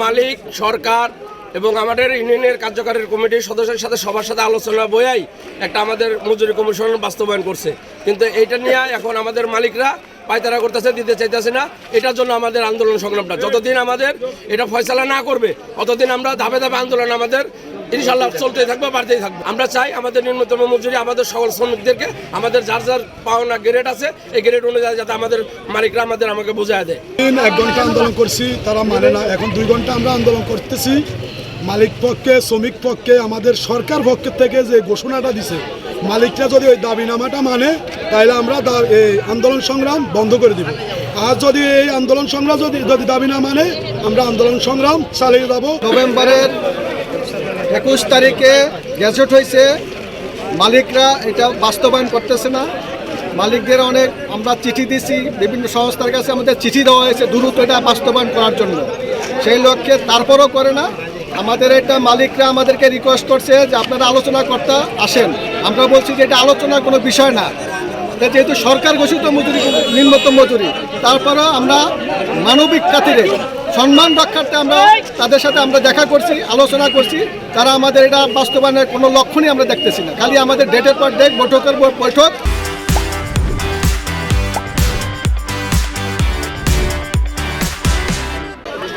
মালিক সরকার এবং আমাদের ইউনিয়নের কার্যকারী কমিটির সদস্যের সাথে সবার সাথে আলোচনা বয়াই একটা আমাদের মজুরি কমিশন বাস্তবায়ন করছে, কিন্তু এইটা নিয়ে এখন আমাদের মালিকরা পায়তারা করতেছে, দিতে চাইতেছে না। এটার জন্য আমাদের আন্দোলন সংগ্রামটা যতদিন আমাদের এটা ফয়সালা না করবে ততদিন আমরা ধাপে ধাপে আন্দোলন আমাদের ইনশাল্লাহ চলতেই থাকবে, বাড়তেই থাকবে। আমরা চাই আমাদের ন্যূনতম মজুরি আমাদের সকল শ্রমিকদেরকে আমাদের যার যার পাওনা গ্রেড আছে এই গ্রেড অনুযায়ী যাতে আমাদের মালিকরা আমাকে বোঝায় দেয়। 1 ঘন্টা আন্দোলন করছি, তারা মানে না। এখন 2 ঘন্টা আমরা আন্দোলন করতেছি। মালিক পক্ষে শ্রমিক পক্ষে আমাদের সরকার পক্ষের থেকে যে ঘোষণাটা দিছে, মালিকরা যদি ওই দাবিনামাটা মানে তাহলে আমরা এই আন্দোলন সংগ্রাম বন্ধ করে দিব। আর যদি এই আন্দোলন সংগ্রাম যদি দাবি না মানে আমরা আন্দোলন সংগ্রাম চালিয়ে যাব। নভেম্বরের 21 তারিখে গ্যাজেট হয়েছে, মালিকরা এটা বাস্তবায়ন করতেছে না। মালিকদের অনেক আমরা চিঠি দিছি, বিভিন্ন সংস্থার কাছে আমাদের চিঠি দেওয়া হয়েছে দ্রুত এটা বাস্তবায়ন করার জন্য, সেই লক্ষ্যে তারপরও করে না। আমাদের এটা মালিকরা আমাদেরকে রিকোয়েস্ট করছে যে আপনারা আলোচনা করতে আসেন। আমরা বলছি যে এটা আলোচনার কোনো বিষয় না, যেহেতু সরকার ঘোষিত মজুরি নিম্নতম মজুরি, তারপরেও আমরা মানবিক খাতিরে সম্মান রক্ষার্থে আমরা তাদের সাথে আমরা দেখা করছি, আলোচনা করছি। তারা আমাদের এটা বাস্তবায়নের কোনো লক্ষণই আমরা দেখতেছি না, খালি আমাদের ডেটের পর ডেট, বৈঠকের পর বৈঠক।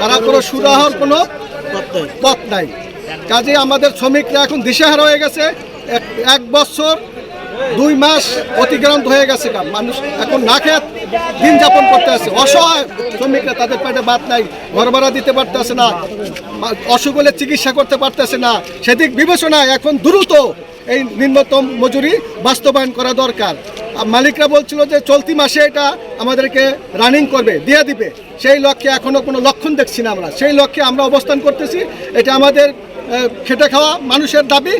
তারা কোনো সুরাহর কোনো পথ নাই। কাজে আমাদের শ্রমিকরা এখন দিশেহারা হয়ে গেছে। 1 বছর 2 মাস অতিক্রান্ত হয়ে গেছে, মানুষ এখন না খেয়ে দিন যাপন করতে আছে। অসহায় শ্রমিকরা, তাদের পেটে ভাত নাই, ঘর ভাড়া দিতে পারতেছে না, অসুখ হলে চিকিৎসা করতে পারতেছে না। সেদিক বিবেচনায় এখন দ্রুত এই নিম্নতম মজুরি বাস্তবায়ন করা দরকার। মালিকরা বলছিল যে চলতি মাসে এটা আমাদেরকে রানিং করবে, দিয়ে দিবে। সেই লক্ষ্যে এখনও কোনো লক্ষণ দেখছি না আমরা। সেই লক্ষ্যে আমরা অবস্থান করতেছি। এটা আমাদের খেটে খাওয়া মানুষের দাবি।